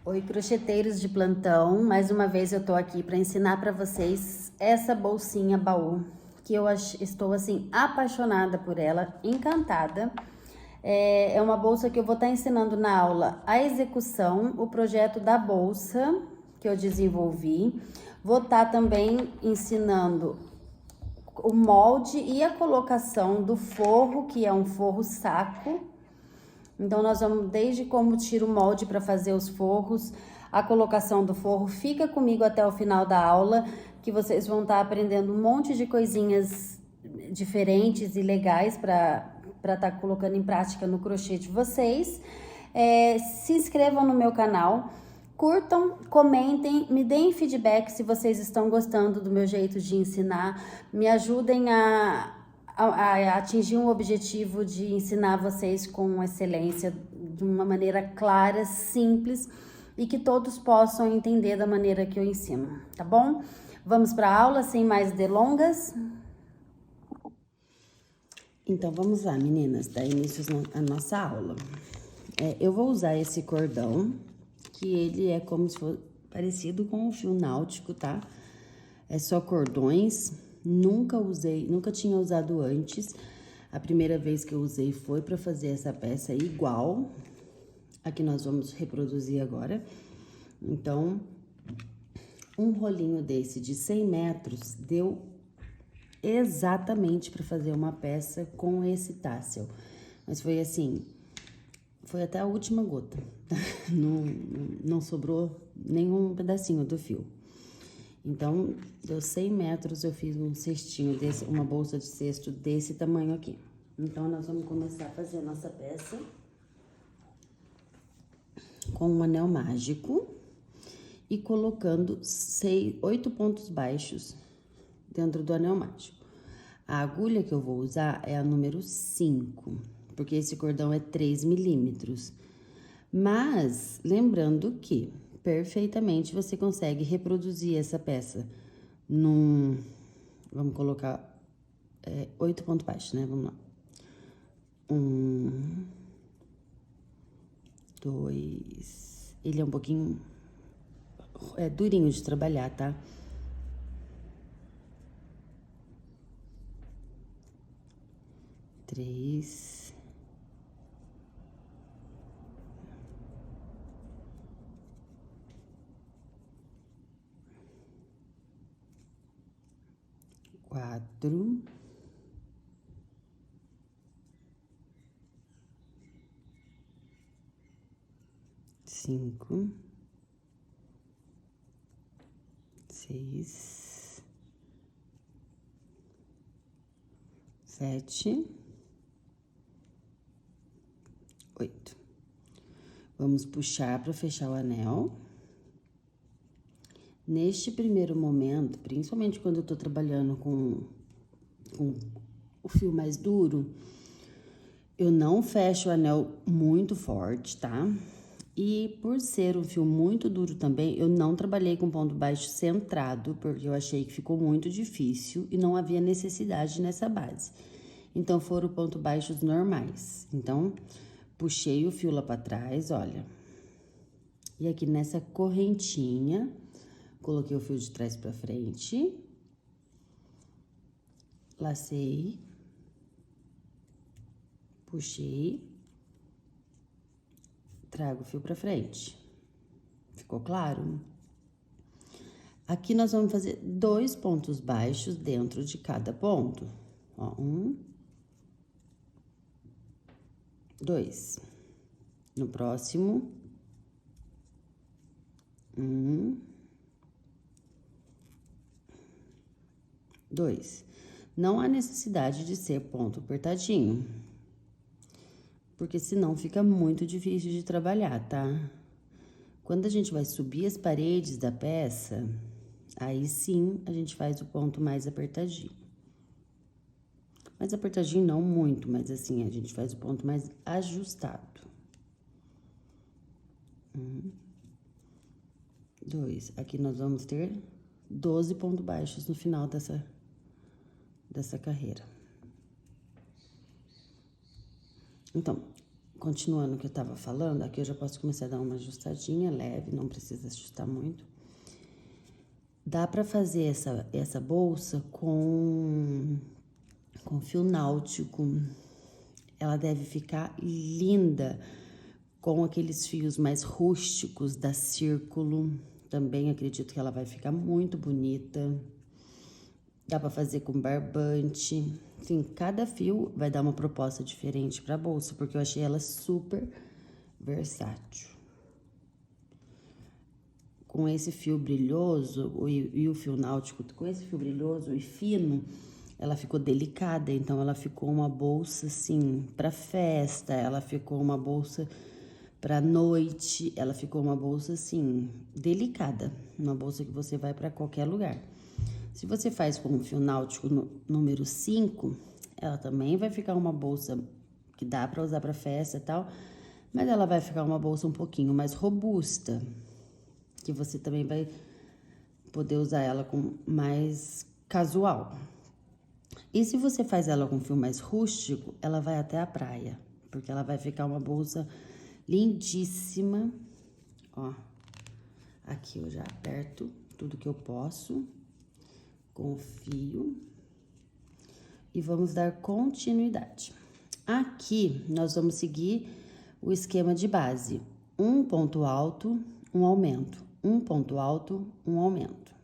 Oi, crocheteiros de plantão, mais uma vez eu tô aqui para ensinar para vocês essa bolsinha baú, que eu estou assim apaixonada por ela, encantada. É uma bolsa que eu vou estar ensinando na aula a execução, o projeto da bolsa que eu desenvolvi. Vou estar também ensinando o molde e a colocação do forro, que é um forro saco. Então, nós vamos desde como tira o molde para fazer os forros, a colocação do forro. Fica comigo até o final da aula, que vocês vão estar aprendendo um monte de coisinhas diferentes e legais para estar colocando em prática no crochê de vocês. Se inscrevam no meu canal, curtam, comentem, me deem feedback se vocês estão gostando do meu jeito de ensinar, me ajudem a atingir um objetivo de ensinar vocês com excelência, de uma maneira clara, simples e que todos possam entender da maneira que eu ensino, tá bom? Vamos para a aula sem mais delongas? Então, vamos lá, meninas, dar início à nossa aula. Eu vou usar esse cordão, que ele é como se fosse parecido com um fio náutico, tá? É só cordões, nunca tinha usado antes. A primeira vez que eu usei foi para fazer essa peça igual a que nós vamos reproduzir agora. Então, um rolinho desse de 100 metros deu exatamente para fazer uma peça com esse tassel. Mas foi assim, foi até a última gota. Não sobrou nenhum pedacinho do fio. Então, deu 100 metros, eu fiz um cestinho desse, uma bolsa de cesto desse tamanho aqui. Então, nós vamos começar a fazer a nossa peça com um anel mágico e colocando 8 pontos baixos dentro do anel mágico. A agulha que eu vou usar é a número 5, porque esse cordão é 3 milímetros. Mas, lembrando que perfeitamente você consegue reproduzir essa peça vamos colocar 8 pontos baixos, né? Vamos lá. 1, 2, ele é um pouquinho durinho de trabalhar, tá? 3, 4, 5, 6, 7, 8. Vamos puxar para fechar o anel. Neste primeiro momento, principalmente quando eu tô trabalhando com o fio mais duro, eu não fecho o anel muito forte, tá? E por ser um fio muito duro também, eu não trabalhei com ponto baixo centrado, porque eu achei que ficou muito difícil e não havia necessidade nessa base. Então, foram pontos baixos normais. Então, puxei o fio lá pra trás, olha. E aqui nessa correntinha, coloquei o fio de trás pra frente. Lacei. Puxei. Trago o fio pra frente. Ficou claro? Aqui nós vamos fazer 2 pontos baixos dentro de cada ponto. Ó, 1, 2. No próximo, 1, 2. Não há necessidade de ser ponto apertadinho, porque senão fica muito difícil de trabalhar, tá? Quando a gente vai subir as paredes da peça, aí sim a gente faz o ponto mais apertadinho. Mais apertadinho não muito, mas assim, a gente faz o ponto mais ajustado. 1, 2. Aqui nós vamos ter 12 pontos baixos no final dessa carreira. Então, continuando o que eu tava falando, aqui eu já posso começar a dar uma ajustadinha leve, não precisa ajustar muito. Dá pra fazer essa bolsa com fio náutico. Ela deve ficar linda com aqueles fios mais rústicos da Círculo. Também acredito que ela vai ficar muito bonita. Dá pra fazer com barbante. Enfim, cada fio vai dar uma proposta diferente pra bolsa, porque eu achei ela super versátil. Com esse fio brilhoso e o fio náutico, com esse fio brilhoso e fino, ela ficou delicada, então ela ficou uma bolsa assim para festa, ela ficou uma bolsa para noite, ela ficou uma bolsa assim delicada, uma bolsa que você vai para qualquer lugar. Se você faz com o fio náutico número 5, ela também vai ficar uma bolsa que dá para usar para festa e tal, mas ela vai ficar uma bolsa um pouquinho mais robusta, que você também vai poder usar ela com mais casual. E se você faz ela com fio mais rústico, ela vai até a praia, porque ela vai ficar uma bolsa lindíssima. Ó, aqui eu já aperto tudo que eu posso com o fio e vamos dar continuidade. Aqui nós vamos seguir o esquema de base: um ponto alto, um aumento, um ponto alto, um aumento.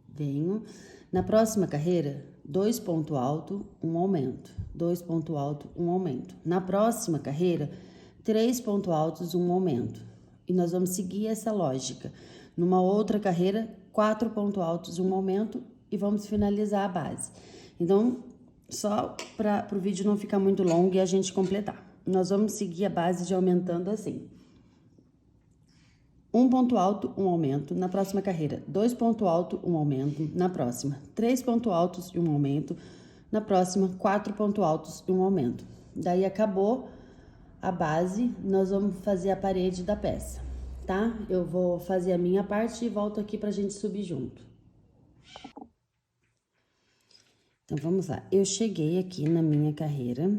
Venho na próxima carreira, 2 ponto alto, um aumento, 2 ponto alto, um aumento. Na próxima carreira, 3 pontos altos, um aumento. E nós vamos seguir essa lógica. Numa outra carreira, 4 pontos altos, um aumento e vamos finalizar a base. Então, só para o vídeo não ficar muito longo e a gente completar. Nós vamos seguir a base de aumentando assim. 1 ponto alto, um aumento. Na próxima carreira, 2 pontos altos, um aumento. Na próxima, 3 pontos altos e um aumento. Na próxima, 4 pontos altos e um aumento. Daí acabou a base, nós vamos fazer a parede da peça, tá? Eu vou fazer a minha parte e volto aqui pra gente subir junto. Então, vamos lá. Eu cheguei aqui na minha carreira,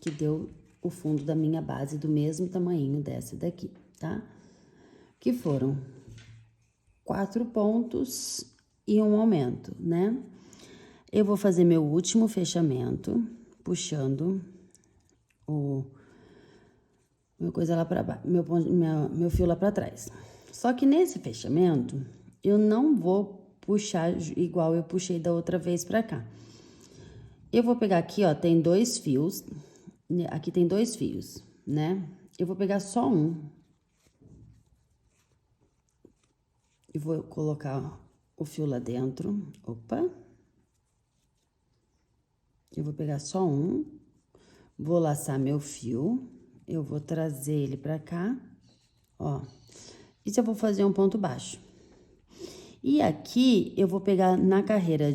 que deu o fundo da minha base do mesmo tamanho dessa daqui, tá? Que foram 4 pontos e um aumento, né? Eu vou fazer meu último fechamento, puxando meu coisa lá para baixo, meu fio lá para trás. Só que nesse fechamento, eu não vou puxar igual eu puxei da outra vez para cá. Eu vou pegar aqui, ó, tem 2 fios, aqui tem 2 fios, né? Eu vou pegar só um. E vou colocar o fio lá dentro. Opa! Eu vou pegar só um. Vou laçar meu fio. Eu vou trazer ele pra cá. Ó. E já vou fazer um ponto baixo. E aqui, eu vou pegar na carreira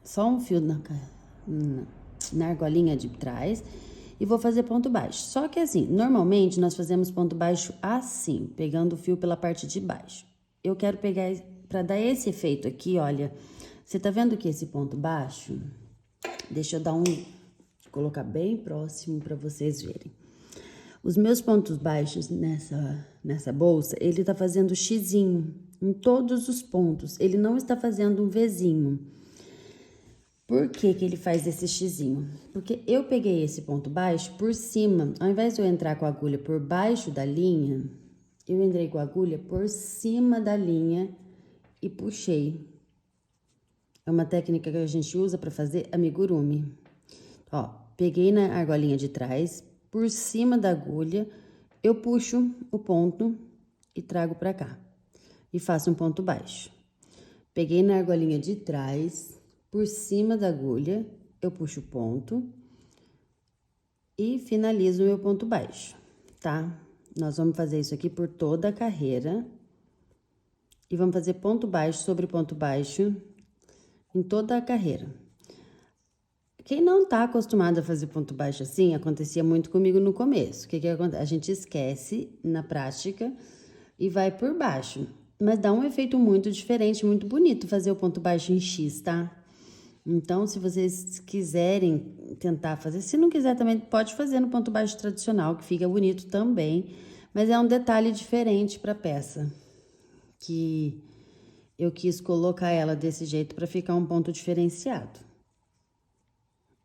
só um fio na argolinha de trás. E vou fazer ponto baixo. Só que assim, normalmente nós fazemos ponto baixo assim, pegando o fio pela parte de baixo. Eu quero pegar, para dar esse efeito aqui, olha, você tá vendo que esse ponto baixo, deixa eu dar colocar bem próximo para vocês verem. Os meus pontos baixos nessa bolsa, ele tá fazendo xizinho em todos os pontos, ele não está fazendo um Vzinho. Por que que ele faz esse xizinho? Porque eu peguei esse ponto baixo por cima, ao invés de eu entrar com a agulha por baixo da linha, eu entrei com a agulha por cima da linha e puxei. É uma técnica que a gente usa para fazer amigurumi. Ó, peguei na argolinha de trás, por cima da agulha, eu puxo o ponto e trago para cá. E faço um ponto baixo. Peguei na argolinha de trás, por cima da agulha, eu puxo o ponto e finalizo o meu ponto baixo, tá? Nós vamos fazer isso aqui por toda a carreira e vamos fazer ponto baixo sobre ponto baixo em toda a carreira. Quem não tá acostumado a fazer ponto baixo assim, acontecia muito comigo no começo. O que acontece? A gente esquece na prática e vai por baixo, mas dá um efeito muito diferente, muito bonito fazer o ponto baixo em X, tá? Então, se vocês quiserem tentar fazer, se não quiser também pode fazer no ponto baixo tradicional, que fica bonito também, mas é um detalhe diferente para a peça, que eu quis colocar ela desse jeito para ficar um ponto diferenciado.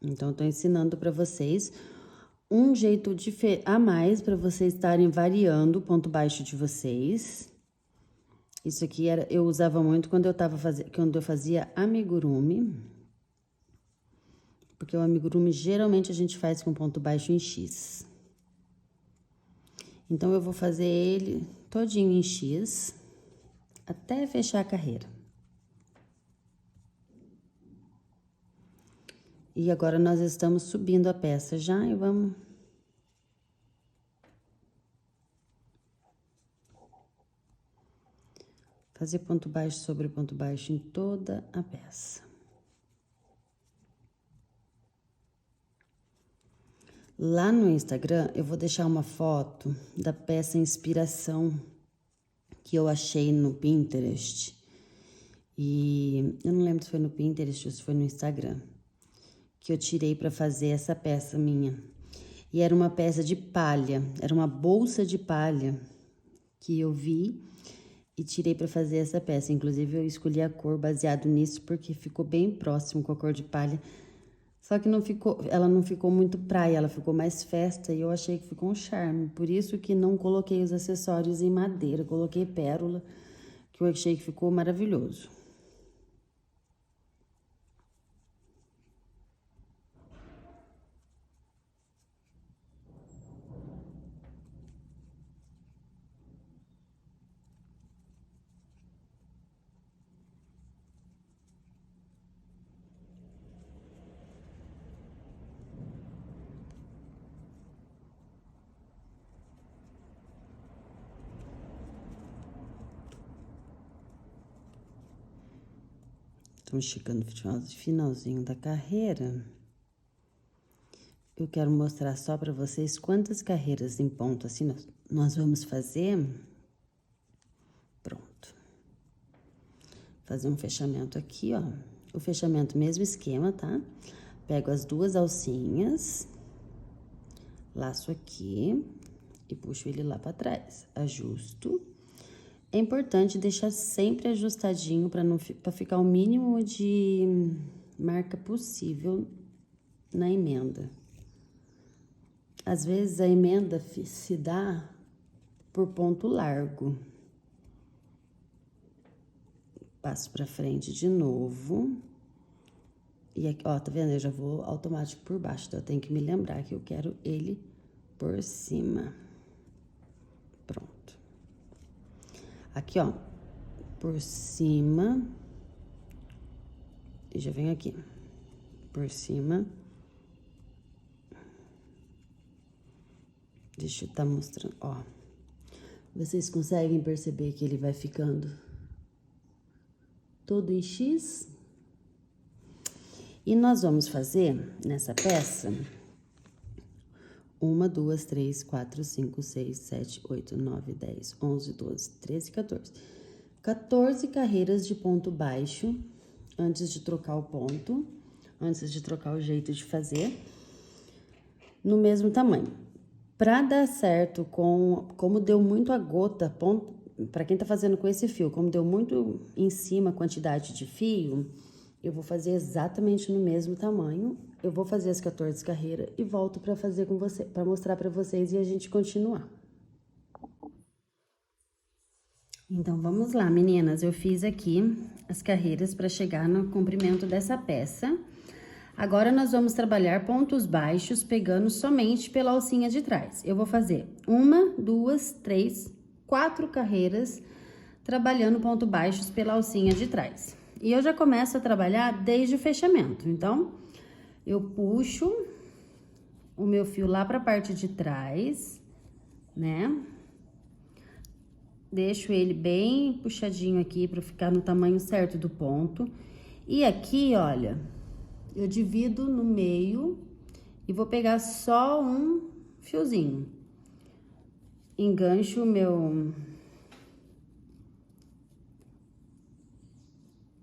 Então, eu tô ensinando para vocês um jeito a mais para vocês estarem variando o ponto baixo de vocês. Isso aqui eu usava muito quando eu fazia amigurumi. Porque o amigurumi geralmente a gente faz com ponto baixo em X. Então, eu vou fazer ele todinho em X, até fechar a carreira. E agora, nós estamos subindo a peça já e vamos... fazer ponto baixo sobre ponto baixo em toda a peça. Lá no Instagram, eu vou deixar uma foto da peça Inspiração que eu achei no Pinterest. E eu não lembro se foi no Pinterest ou se foi no Instagram, que eu tirei para fazer essa peça minha. E era uma peça de palha, era uma bolsa de palha que eu vi e tirei para fazer essa peça. Inclusive, eu escolhi a cor baseado nisso, porque ficou bem próximo com a cor de palha. Só que ela não ficou muito praia, ela ficou mais festa e eu achei que ficou um charme. Por isso que não coloquei os acessórios em madeira, coloquei pérola, que eu achei que ficou maravilhoso. Estamos chegando no finalzinho da carreira. Eu quero mostrar só para vocês quantas carreiras em ponto assim nós vamos fazer. Pronto. Fazer um fechamento aqui, ó. O fechamento, mesmo esquema, tá? Pego as duas alcinhas, laço aqui e puxo ele lá para trás. Ajusto. É importante deixar sempre ajustadinho para ficar o mínimo de marca possível na emenda. Às vezes a emenda se dá por ponto largo. Passo pra frente de novo. E aqui, ó, tá vendo? Eu já vou automático por baixo, então eu tenho que me lembrar que eu quero ele por cima. Pronto. Aqui, ó, por cima. E já venho aqui. Por cima. Deixa eu tá mostrando, ó. Vocês conseguem perceber que ele vai ficando todo em X? E nós vamos fazer nessa peça 1, 2, 3, 4, 5, 6, 7, 8, 9, 10, 11, 12, 13, 14. 14 carreiras de ponto baixo antes de trocar o ponto, antes de trocar o jeito de fazer, no mesmo tamanho. Pra dar certo como deu muito a gota, pra quem tá fazendo com esse fio, como deu muito em cima a quantidade de fio, eu vou fazer exatamente no mesmo tamanho. Eu vou fazer as 14 carreiras e volto pra fazer com você, pra mostrar pra vocês e a gente continuar. Então, vamos lá, meninas. Eu fiz aqui as carreiras pra chegar no comprimento dessa peça. Agora, nós vamos trabalhar pontos baixos, pegando somente pela alcinha de trás. Eu vou fazer 1, 2, 3, 4 carreiras, trabalhando pontos baixos pela alcinha de trás. E eu já começo a trabalhar desde o fechamento. Então, eu puxo o meu fio lá pra parte de trás, né? Deixo ele bem puxadinho aqui pra ficar no tamanho certo do ponto. E aqui, olha, eu divido no meio e vou pegar só um fiozinho. Engancho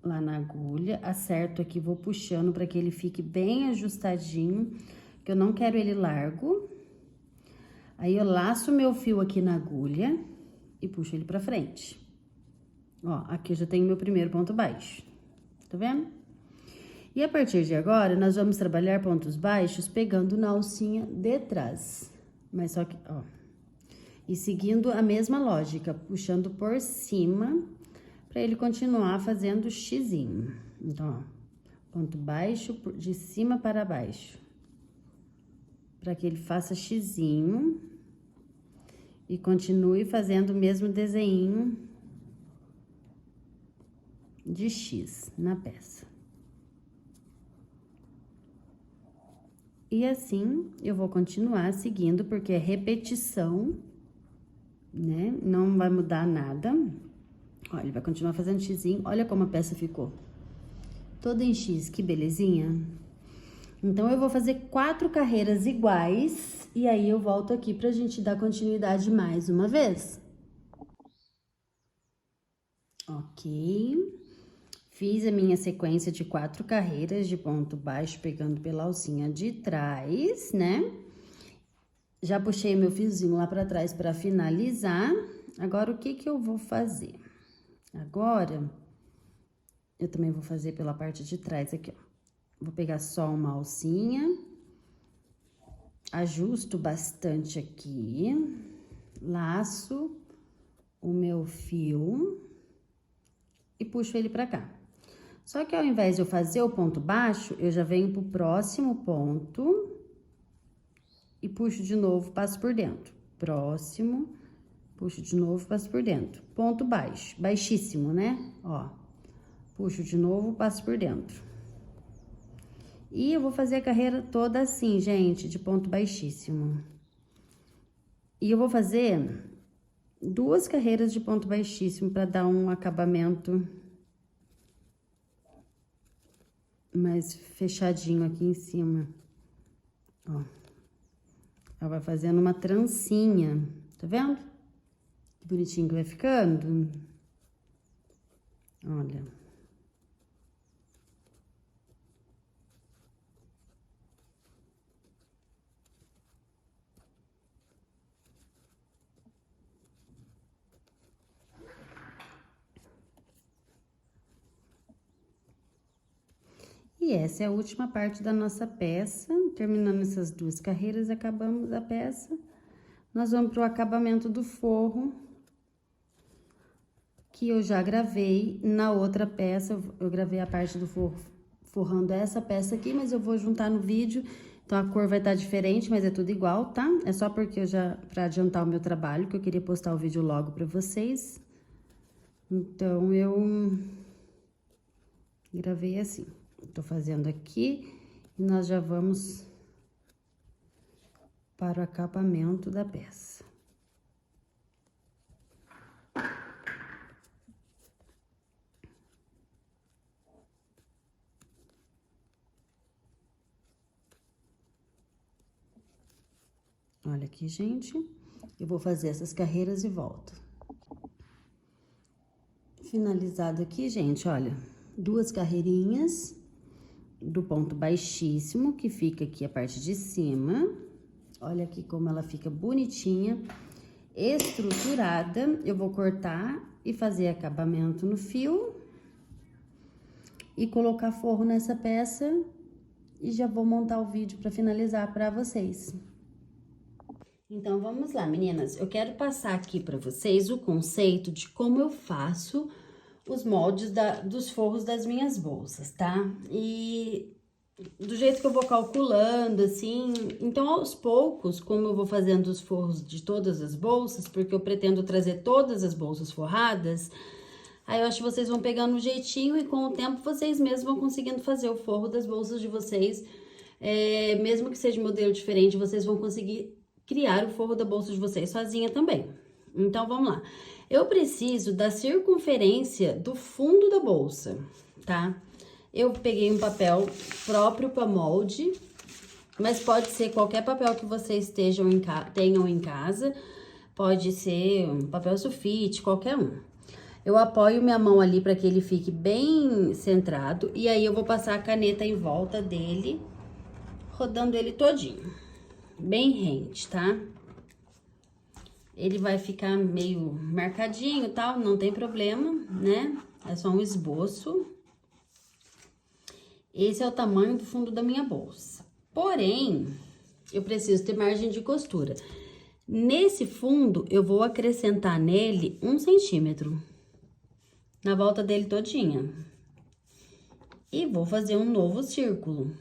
lá na agulha, acerto aqui, vou puxando para que ele fique bem ajustadinho, que eu não quero ele largo. Aí, eu laço meu fio aqui na agulha e puxo ele pra frente. Ó, aqui eu já tenho meu primeiro ponto baixo, tá vendo? E a partir de agora, nós vamos trabalhar pontos baixos pegando na alcinha de trás. Mas só que, ó, e seguindo a mesma lógica, puxando por cima, pra ele continuar fazendo xizinho. Então, ó, ponto baixo de cima para baixo. Pra que ele faça xizinho e continue fazendo o mesmo desenho de X na peça. E assim, eu vou continuar seguindo, porque é repetição, né? Não vai mudar nada. Olha, ele vai continuar fazendo xizinho. Olha como a peça ficou. Toda em X, que belezinha. Então, eu vou fazer 4 carreiras iguais, e aí eu volto aqui pra gente dar continuidade mais uma vez. Ok. Fiz a minha sequência de 4 carreiras de ponto baixo, pegando pela alcinha de trás, né? Já puxei meu fiozinho lá pra trás pra finalizar. Agora, o que que eu vou fazer? Agora, eu também vou fazer pela parte de trás aqui, ó. Vou pegar só uma alcinha, ajusto bastante aqui, laço o meu fio e puxo ele pra cá. Só que ao invés de eu fazer o ponto baixo, eu já venho pro próximo ponto e puxo de novo, passo por dentro. Próximo, puxo de novo, passo por dentro. Ponto baixo, baixíssimo, né? Ó, puxo de novo, passo por dentro. E eu vou fazer a carreira toda assim, gente, de ponto baixíssimo. E eu vou fazer 2 carreiras de ponto baixíssimo para dar um acabamento mais fechadinho aqui em cima. Ó. Ela vai fazendo uma trancinha, tá vendo? Que bonitinho que vai ficando. Olha. E essa é a última parte da nossa peça. Terminando essas 2 carreiras, acabamos a peça. Nós vamos pro acabamento do forro, que eu já gravei na outra peça. Eu gravei a parte do forro forrando essa peça aqui, mas eu vou juntar no vídeo. Então, a cor vai estar diferente, mas é tudo igual, tá? É só porque eu já, pra adiantar o meu trabalho, que eu queria postar o vídeo logo pra vocês. Então, eu gravei assim. Tô fazendo aqui e nós já vamos para o acabamento da peça. Olha aqui, gente. Eu vou fazer essas carreiras e volto. Finalizado aqui, gente, olha, 2 carreirinhas do ponto baixíssimo, que fica aqui a parte de cima. Olha aqui como ela fica bonitinha, estruturada. Eu vou cortar e fazer acabamento no fio e colocar forro nessa peça e já vou montar o vídeo para finalizar para vocês. Então, vamos lá, meninas. Eu quero passar aqui para vocês o conceito de como eu faço os moldes dos forros das minhas bolsas, tá? E do jeito que eu vou calculando, assim, então aos poucos, como eu vou fazendo os forros de todas as bolsas, porque eu pretendo trazer todas as bolsas forradas, aí eu acho que vocês vão pegando um jeitinho e com o tempo vocês mesmos vão conseguindo fazer o forro das bolsas de vocês, mesmo que seja um modelo diferente, vocês vão conseguir criar o forro da bolsa de vocês sozinha também. Então, vamos lá. Eu preciso da circunferência do fundo da bolsa, tá? Eu peguei um papel próprio para molde, mas pode ser qualquer papel que vocês tenham em casa, pode ser um papel sulfite, qualquer um. Eu apoio minha mão ali para que ele fique bem centrado. E aí, eu vou passar a caneta em volta dele, rodando ele todinho. Bem rente, tá? Ele vai ficar meio marcadinho e tal, não tem problema, né? É só um esboço. Esse é o tamanho do fundo da minha bolsa. Porém, eu preciso ter margem de costura. Nesse fundo, eu vou acrescentar nele 1 centímetro. Na volta dele todinha. E vou fazer um novo círculo.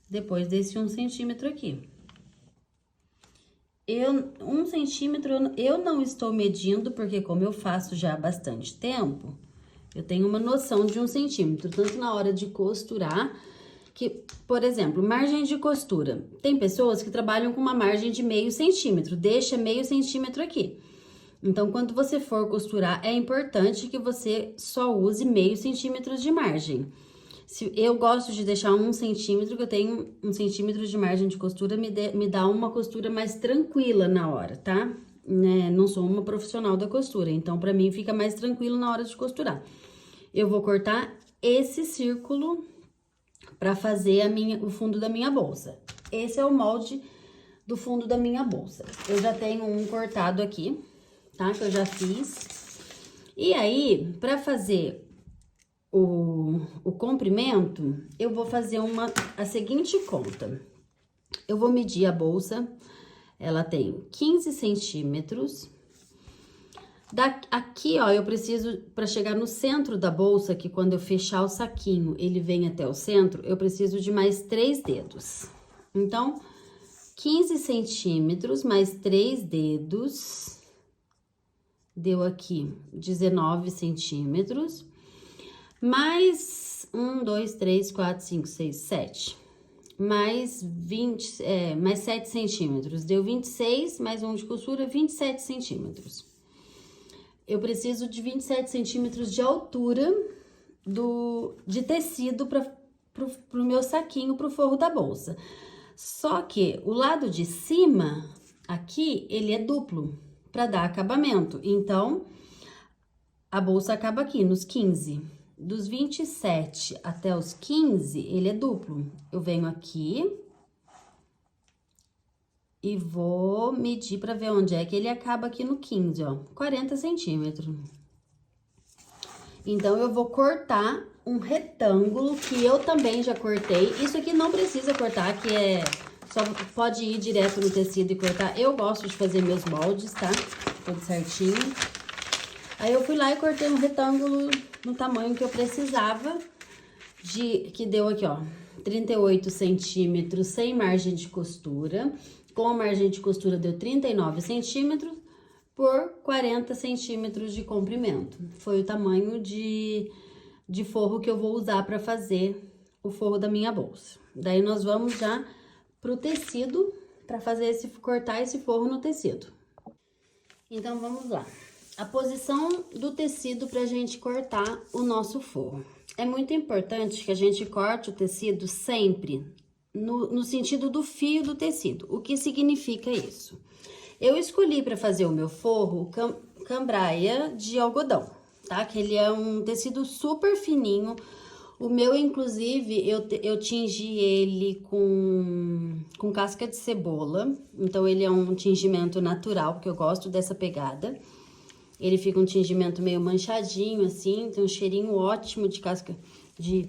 Depois desse 1 centímetro aqui. 1 centímetro eu não estou medindo, porque como eu faço já há bastante tempo, eu tenho uma noção de 1 centímetro, tanto na hora de costurar, que, por exemplo, margem de costura. Tem pessoas que trabalham com uma margem de meio centímetro, deixa meio centímetro aqui. Então, quando você for costurar, é importante que você só use meio centímetro de margem. Eu gosto de deixar 1 centímetro, que eu tenho 1 centímetro de margem de costura, me dá uma costura mais tranquila na hora, tá? Né? Não sou uma profissional da costura, então pra mim fica mais tranquilo na hora de costurar. Eu vou cortar esse círculo pra fazer o fundo da minha bolsa. Esse é o molde do fundo da minha bolsa. Eu já tenho um cortado aqui, tá? Que eu já fiz. E aí, pra fazer o comprimento, eu vou fazer a seguinte conta. Eu vou medir a bolsa, ela tem 15 centímetros. Aqui, ó, eu preciso, para chegar no centro da bolsa, que quando eu fechar o saquinho, ele vem até o centro, eu preciso de mais 3 dedos. Então, 15 centímetros mais 3 dedos, deu aqui 19 centímetros. Mais 1, 2, 3, 4, 5, 6, 7. Mais 7 centímetros. Deu 26, mais um de costura, 27 centímetros. Eu preciso de 27 centímetros de altura de tecido pro meu saquinho, pro forro da bolsa. Só que o lado de cima, aqui, ele é duplo, para dar acabamento. Então, a bolsa acaba aqui, nos 15. Dos 27 até os 15, ele é duplo. Eu venho aqui e vou medir para ver onde é que ele acaba aqui no 15, ó. 40 centímetros. Então, eu vou cortar um retângulo que eu também já cortei. Isso aqui não precisa cortar, que só pode ir direto no tecido e cortar. Eu gosto de fazer meus moldes, tá? Tudo certinho. Aí, eu fui lá e cortei um retângulo no tamanho que eu precisava, que deu aqui, ó, 38 centímetros sem margem de costura. Com a margem de costura deu 39 centímetros por 40 centímetros de comprimento. Foi o tamanho de forro que eu vou usar para fazer o forro da minha bolsa. Daí, nós vamos já pro tecido para cortar esse forro no tecido. Então, vamos lá. A posição do tecido pra gente cortar o nosso forro. É muito importante que a gente corte o tecido sempre no sentido do fio do tecido. O que significa isso? Eu escolhi para fazer o meu forro cambraia de algodão, tá? Que ele é um tecido super fininho. O meu, inclusive, eu tingi ele com casca de cebola. Então, ele é um tingimento natural, porque eu gosto dessa pegada. Ele fica um tingimento meio manchadinho, assim, tem um cheirinho ótimo de casca de...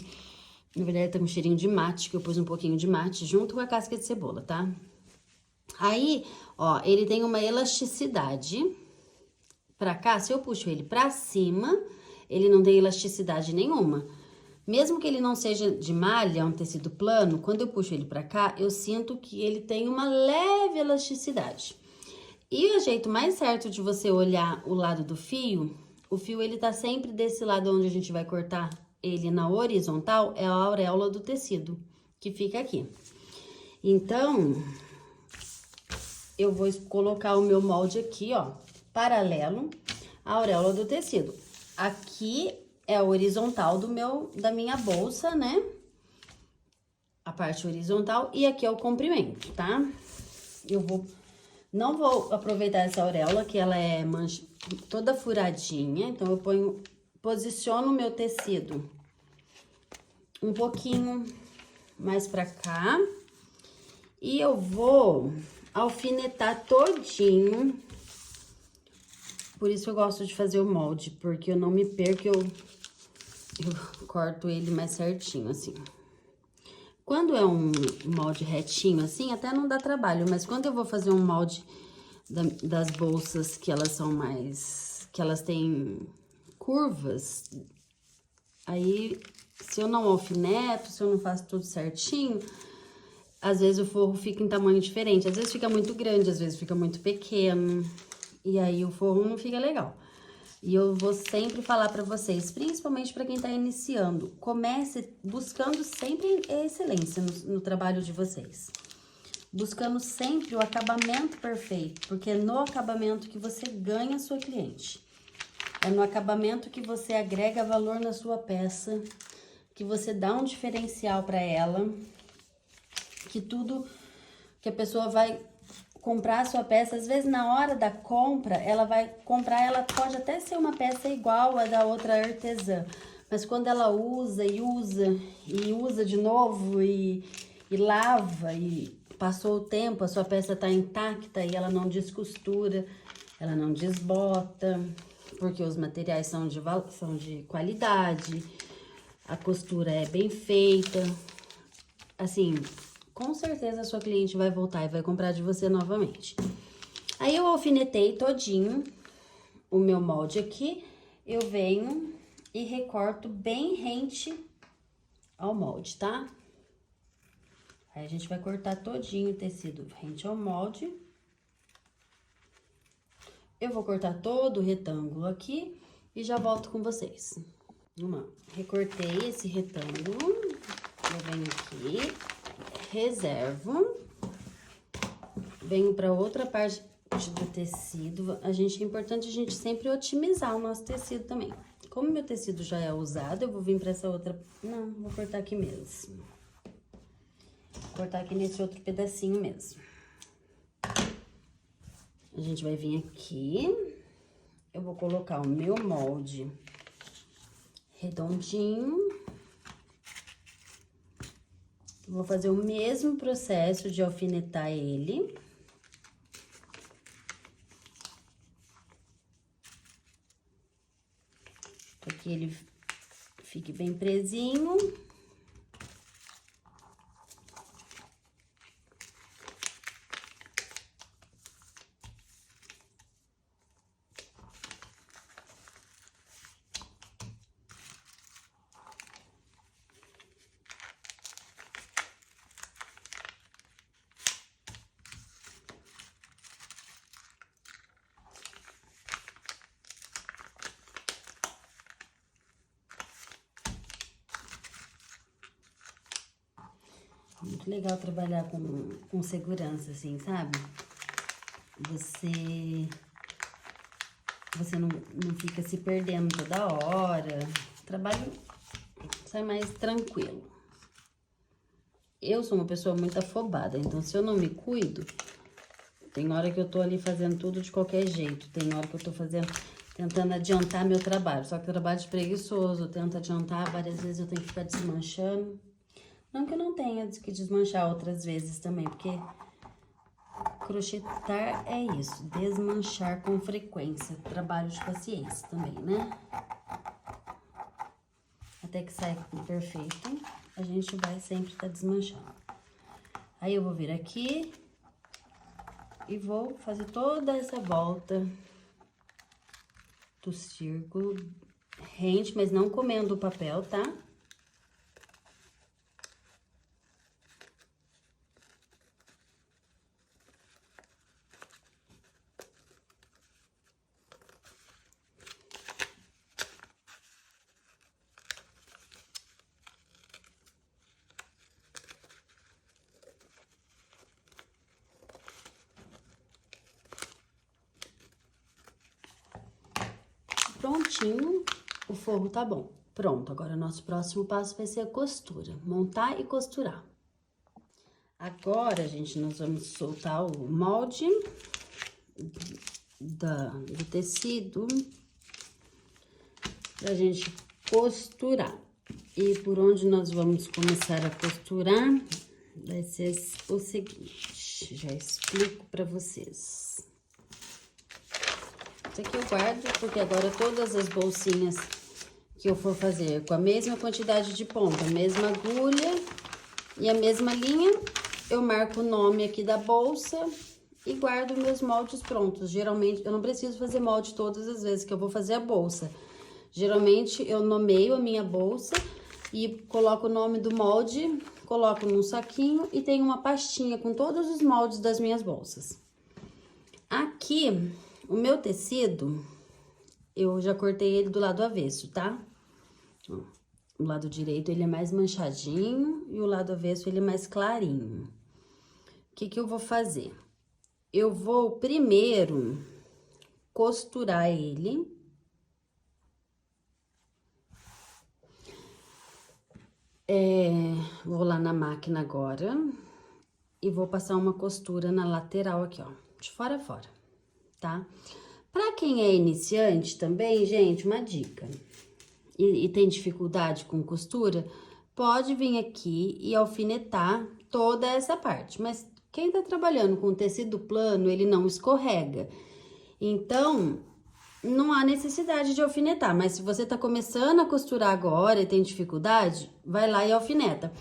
Na verdade, tem um cheirinho de mate, que eu pus um pouquinho de mate junto com a casca de cebola, tá? Aí, ó, ele tem uma elasticidade pra cá. Se eu puxo ele pra cima, ele não tem elasticidade nenhuma. Mesmo que ele não seja de malha, um tecido plano, quando eu puxo ele pra cá, eu sinto que ele tem uma leve elasticidade. E o jeito mais certo de você olhar o lado do fio, o fio ele tá sempre desse lado onde a gente vai cortar ele na horizontal, é a auréola do tecido, que fica aqui. Então, eu vou colocar o meu molde aqui, ó, paralelo à auréola do tecido. Aqui é a horizontal da minha bolsa, né? A parte horizontal, e aqui é o comprimento, tá? Eu vou Não vou aproveitar essa auréola, que ela é toda furadinha. Então, eu posiciono o meu tecido um pouquinho mais pra cá. E eu vou alfinetar todinho. Por isso eu gosto de fazer o molde, porque eu não me perco, eu corto ele mais certinho, assim. Quando é um molde retinho, assim, até não dá trabalho. Mas quando eu vou fazer um molde das bolsas que elas são mais... que elas têm curvas, aí, se eu não alfineto, se eu não faço tudo certinho, às vezes o forro fica em tamanho diferente. Às vezes fica muito grande, às vezes fica muito pequeno. E aí o forro não fica legal. E eu vou sempre falar pra vocês, principalmente pra quem tá iniciando, comece buscando sempre a excelência no trabalho de vocês. Buscando sempre o acabamento perfeito, porque é no acabamento que você ganha a sua cliente. É no acabamento que você agrega valor na sua peça, que você dá um diferencial pra ela, que tudo que a pessoa vai comprar a sua peça, às vezes na hora da compra, ela vai comprar, ela pode até ser uma peça igual a da outra artesã, mas quando ela usa e usa e usa de novo e lava e passou o tempo, a sua peça tá intacta e ela não descostura, ela não desbota, porque os materiais são de qualidade, a costura é bem feita, assim, com certeza a sua cliente vai voltar e vai comprar de você novamente. Aí eu alfinetei todinho o meu molde aqui, eu venho e recorto bem rente ao molde, tá? Aí a gente vai cortar todinho o tecido rente ao molde. Eu vou cortar todo o retângulo aqui e já volto com vocês. Vamos lá. Recortei esse retângulo, eu venho aqui, reservo, venho para outra parte do tecido. É importante a gente sempre otimizar o nosso tecido também. Como meu tecido já é usado, eu vou vir para essa outra... Não, vou cortar aqui mesmo. Vou cortar aqui nesse outro pedacinho mesmo. A gente vai vir aqui, eu vou colocar o meu molde redondinho. Vou fazer o mesmo processo de alfinetar ele. Para que ele fique bem presinho. Muito legal trabalhar com segurança, assim, sabe? Você não fica se perdendo toda hora. O trabalho sai mais tranquilo. Eu sou uma pessoa muito afobada, então se eu não me cuido, tem hora que eu tô ali fazendo tudo de qualquer jeito. Tem hora que eu tô tentando adiantar meu trabalho. Só que o trabalho de preguiçoso, eu tento adiantar, várias vezes eu tenho que ficar desmanchando. Não que eu não tenha que desmanchar outras vezes também, porque crochetar é isso, desmanchar com frequência, trabalho de paciência também, né? Até que saia perfeito, a gente vai sempre estar desmanchando. Aí eu vou vir aqui e vou fazer toda essa volta do círculo rente, mas não comendo o papel, tá? Prontinho, o forro tá bom. Pronto, agora o nosso próximo passo vai ser a costura, montar e costurar. Agora, gente, nós vamos soltar o molde do tecido pra gente costurar. E por onde nós vamos começar a costurar vai ser o seguinte, já explico pra vocês. Isso aqui eu guardo, porque agora todas as bolsinhas que eu for fazer com a mesma quantidade de ponta, a mesma agulha e a mesma linha, eu marco o nome aqui da bolsa e guardo meus moldes prontos. Geralmente, eu não preciso fazer molde todas as vezes que eu vou fazer a bolsa. Geralmente, eu nomeio a minha bolsa e coloco o nome do molde, coloco num saquinho e tenho uma pastinha com todos os moldes das minhas bolsas. Aqui, o meu tecido, eu já cortei ele do lado avesso, tá? Ó, o lado direito ele é mais manchadinho e o lado avesso ele é mais clarinho. O que que eu vou fazer? Eu vou primeiro costurar ele. Vou lá na máquina agora e vou passar uma costura na lateral aqui, ó, de fora a fora, tá? Pra quem é iniciante também, gente, uma dica. E tem dificuldade com costura, pode vir aqui e alfinetar toda essa parte. Mas quem tá trabalhando com tecido plano, ele não escorrega. Então, não há necessidade de alfinetar. Mas se você tá começando a costurar agora e tem dificuldade, vai lá e alfineta.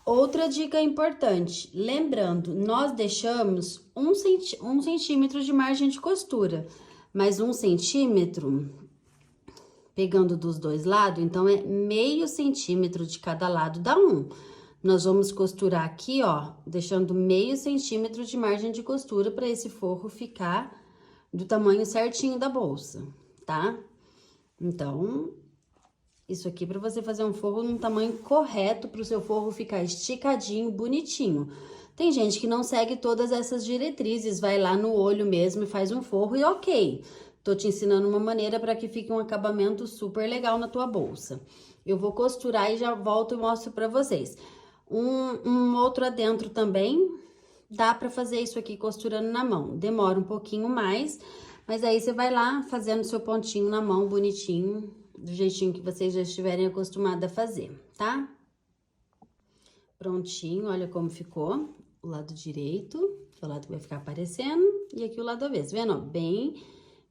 Outra dica importante, lembrando, nós deixamos um centímetro de margem de costura, mas 1 centímetro, pegando dos dois lados, então é meio centímetro de cada lado dá 1. Nós vamos costurar aqui, ó, deixando meio centímetro de margem de costura para esse forro ficar do tamanho certinho da bolsa, tá? Então, isso aqui para você fazer um forro num tamanho correto para o seu forro ficar esticadinho, bonitinho. Tem gente que não segue todas essas diretrizes, vai lá no olho mesmo e faz um forro e ok. Tô te ensinando uma maneira para que fique um acabamento super legal na tua bolsa. Eu vou costurar e já volto e mostro para vocês. Um outro adentro também, dá para fazer isso aqui costurando na mão. Demora um pouquinho mais, mas aí você vai lá fazendo seu pontinho na mão, bonitinho, do jeitinho que vocês já estiverem acostumados a fazer, tá? Prontinho, olha como ficou. O lado direito, que é o lado que vai ficar aparecendo, e aqui o lado avesso, vendo? Ó, bem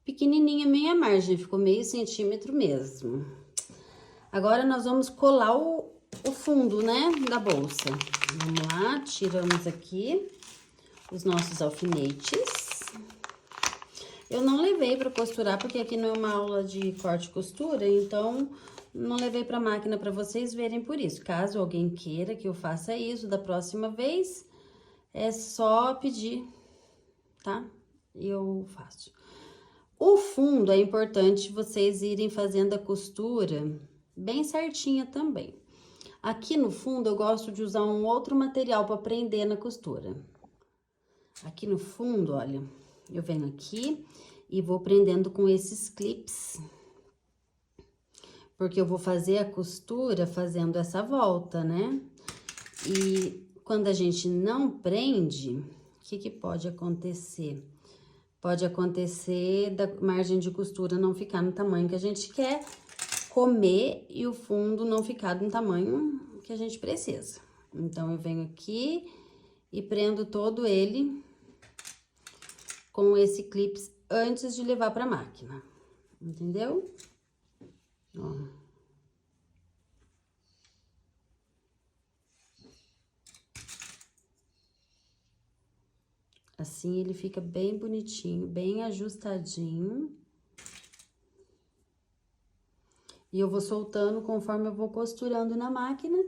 pequenininha meia margem, ficou meio centímetro mesmo. Agora, nós vamos colar o fundo, né, da bolsa. Vamos lá, tiramos aqui os nossos alfinetes. Eu não levei para costurar, porque aqui não é uma aula de corte e costura, então não levei para máquina para vocês verem por isso. Caso alguém queira que eu faça isso da próxima vez, é só pedir, tá? E eu faço. O fundo é importante vocês irem fazendo a costura bem certinha também. Aqui no fundo eu gosto de usar um outro material para prender na costura. Aqui no fundo, olha, eu venho aqui e vou prendendo com esses clips. Porque eu vou fazer a costura fazendo essa volta, né? E quando a gente não prende, o que pode acontecer? Pode acontecer da margem de costura não ficar no tamanho que a gente quer, comer e o fundo não ficar no tamanho que a gente precisa. Então, eu venho aqui e prendo todo ele com esse clips antes de levar pra máquina, entendeu? Ó. Assim, ele fica bem bonitinho, bem ajustadinho. E eu vou soltando conforme eu vou costurando na máquina.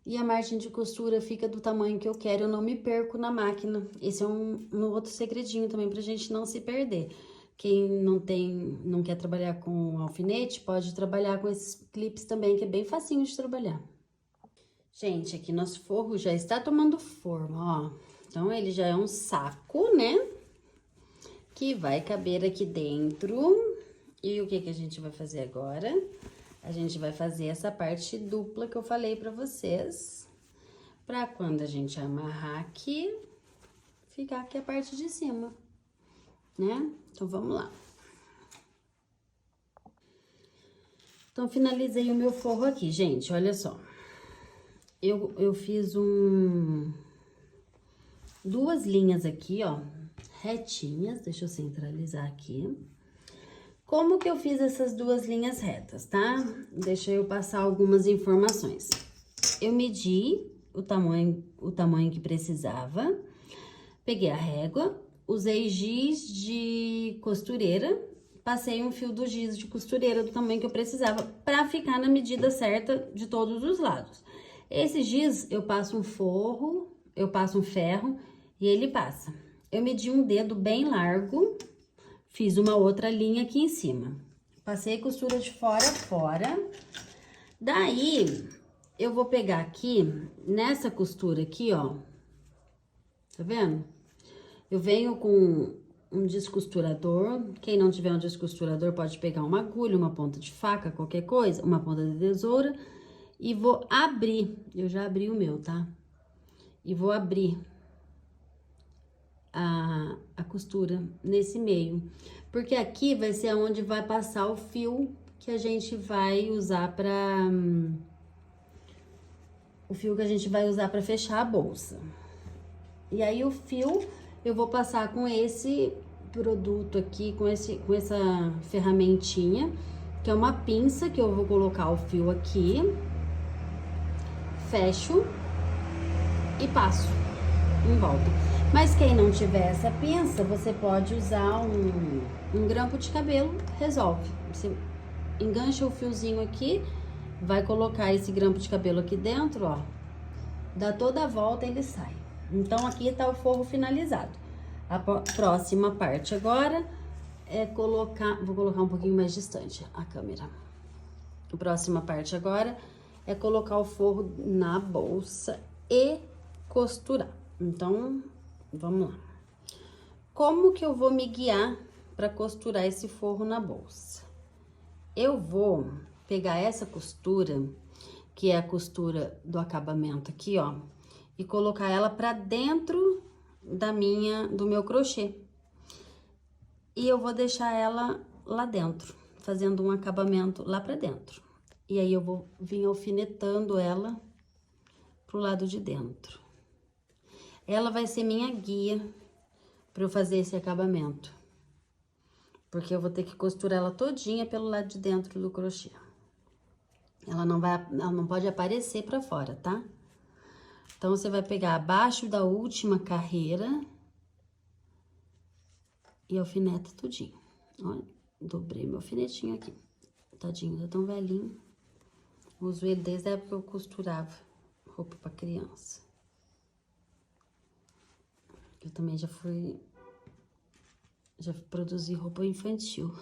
E a margem de costura fica do tamanho que eu quero, eu não me perco na máquina. Esse é um outro segredinho também pra gente não se perder. Quem não quer trabalhar com alfinete, pode trabalhar com esses clips também, que é bem facinho de trabalhar. Gente, aqui nosso forro já está tomando forma, ó. Então, ele já é um saco, né? Que vai caber aqui dentro. E o que a gente vai fazer agora? A gente vai fazer essa parte dupla que eu falei pra vocês. Pra quando a gente amarrar aqui, ficar aqui a parte de cima, né? Então, vamos lá. Então, finalizei o meu forro aqui, gente, olha só. Eu fiz duas linhas aqui, ó, retinhas, deixa eu centralizar aqui. Como que eu fiz essas duas linhas retas, tá? Deixa eu passar algumas informações. Eu medi o tamanho que precisava, peguei a régua, usei giz de costureira, passei um fio do giz de costureira do tamanho que eu precisava pra ficar na medida certa de todos os lados. Esse giz, eu passo um forro, eu passo um ferro e ele passa. Eu medi um dedo bem largo, fiz uma outra linha aqui em cima. Passei costura de fora a fora. Daí, eu vou pegar aqui, nessa costura aqui, ó. Tá vendo? Eu venho com um descosturador. Quem não tiver um descosturador pode pegar uma agulha, uma ponta de faca, qualquer coisa, uma ponta de tesoura. E vou abrir, eu já abri o meu, tá? E vou abrir a costura nesse meio. Porque aqui vai ser onde vai passar o fio que a gente vai usar pra... o fio que a gente vai usar pra fechar a bolsa. E aí, o fio, eu vou passar com esse produto aqui, com essa ferramentinha, que é uma pinça, que eu vou colocar o fio aqui, fecho e passo em volta. Mas quem não tiver essa pinça, você pode usar um grampo de cabelo, resolve. Você engancha o fiozinho aqui, vai colocar esse grampo de cabelo aqui dentro, ó, dá toda a volta e ele sai. Então, aqui tá o forro finalizado. A próxima parte agora é colocar... Vou colocar um pouquinho mais distante a câmera. A próxima parte agora é colocar o forro na bolsa e costurar. Então, vamos lá. Como que eu vou me guiar para costurar esse forro na bolsa? Eu vou pegar essa costura, que é a costura do acabamento aqui, ó, e colocar ela pra dentro do meu crochê. E eu vou deixar ela lá dentro, fazendo um acabamento lá pra dentro. E aí, eu vou vir alfinetando ela pro lado de dentro. Ela vai ser minha guia pra eu fazer esse acabamento. Porque eu vou ter que costurar ela todinha pelo lado de dentro do crochê. Ela não pode aparecer pra fora, tá? Então, você vai pegar abaixo da última carreira e alfineta tudinho. Olha, dobrei meu alfinetinho aqui. Tadinho, tá tão velhinho. Uso ele desde a época que eu costurava roupa pra criança. Eu também já produzi roupa infantil.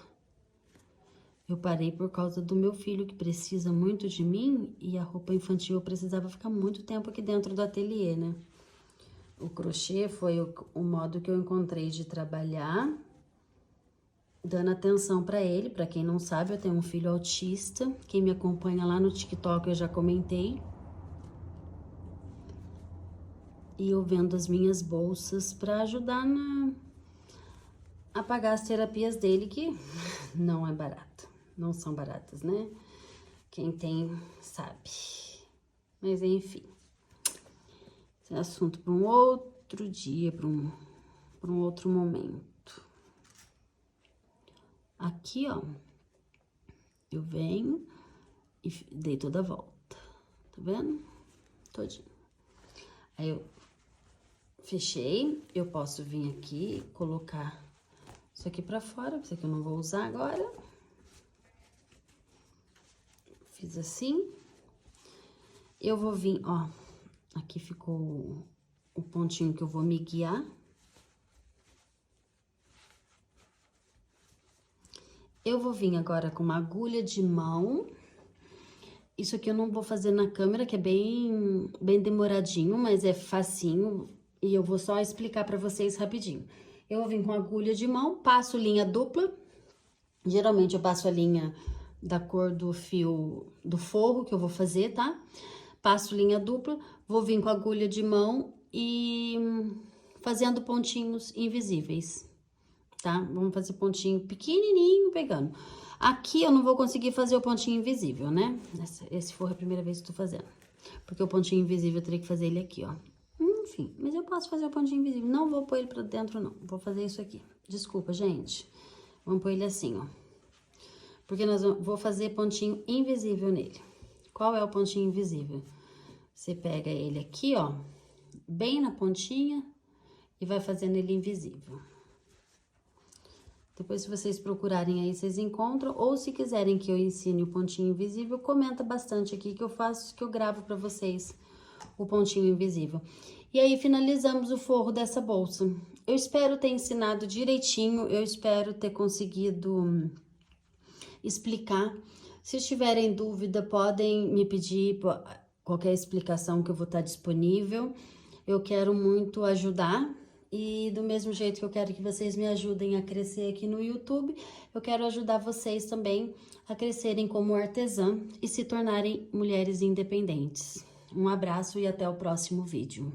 Eu parei por causa do meu filho, que precisa muito de mim, e a roupa infantil eu precisava ficar muito tempo aqui dentro do ateliê, né? O crochê foi o modo que eu encontrei de trabalhar, dando atenção pra ele. Pra quem não sabe, eu tenho um filho autista. Quem me acompanha lá no TikTok, eu já comentei. E eu vendo as minhas bolsas pra ajudar a pagar as terapias dele, que não é barato. Não são baratas, né? Quem tem, sabe. Mas, enfim. Esse é assunto para um outro dia, para um outro momento. Aqui, ó, eu venho e dei toda a volta. Tá vendo? Todinho. Aí, eu fechei. Eu posso vir aqui e colocar isso aqui pra fora. Isso aqui eu não vou usar agora. Fiz assim. Eu vou vir, ó, aqui ficou o pontinho que eu vou me guiar. Eu vou vir agora com uma agulha de mão. Isso aqui eu não vou fazer na câmera, que é bem demoradinho, mas é facinho. E eu vou só explicar pra vocês rapidinho. Eu vou vir com agulha de mão, passo linha dupla. Geralmente eu passo a linha da cor do fio do forro que eu vou fazer, tá? passo linha dupla, vou vir com a agulha de mão e fazendo pontinhos invisíveis, tá? Vamos fazer pontinho pequenininho pegando. Aqui eu não vou conseguir fazer o pontinho invisível, né? Esse for a primeira vez que eu tô fazendo. Porque o pontinho invisível eu teria que fazer ele aqui, ó. Enfim, mas eu posso fazer o pontinho invisível. Não vou pôr ele pra dentro, não. Vou fazer isso aqui. Desculpa, gente. Vamos pôr ele assim, ó. Porque vou fazer pontinho invisível nele. Qual é o pontinho invisível? Você pega ele aqui, ó, bem na pontinha e vai fazendo ele invisível. Depois, se vocês procurarem aí, vocês encontram. Ou se quiserem que eu ensine o pontinho invisível, comenta bastante aqui que eu faço, que eu gravo pra vocês o pontinho invisível. E aí, finalizamos o forro dessa bolsa. Eu espero ter ensinado direitinho, eu espero ter conseguido explicar. Se tiverem dúvida, podem me pedir qualquer explicação que eu vou estar disponível. Eu quero muito ajudar e do mesmo jeito que eu quero que vocês me ajudem a crescer aqui no YouTube, eu quero ajudar vocês também a crescerem como artesã e se tornarem mulheres independentes. Um abraço e até o próximo vídeo.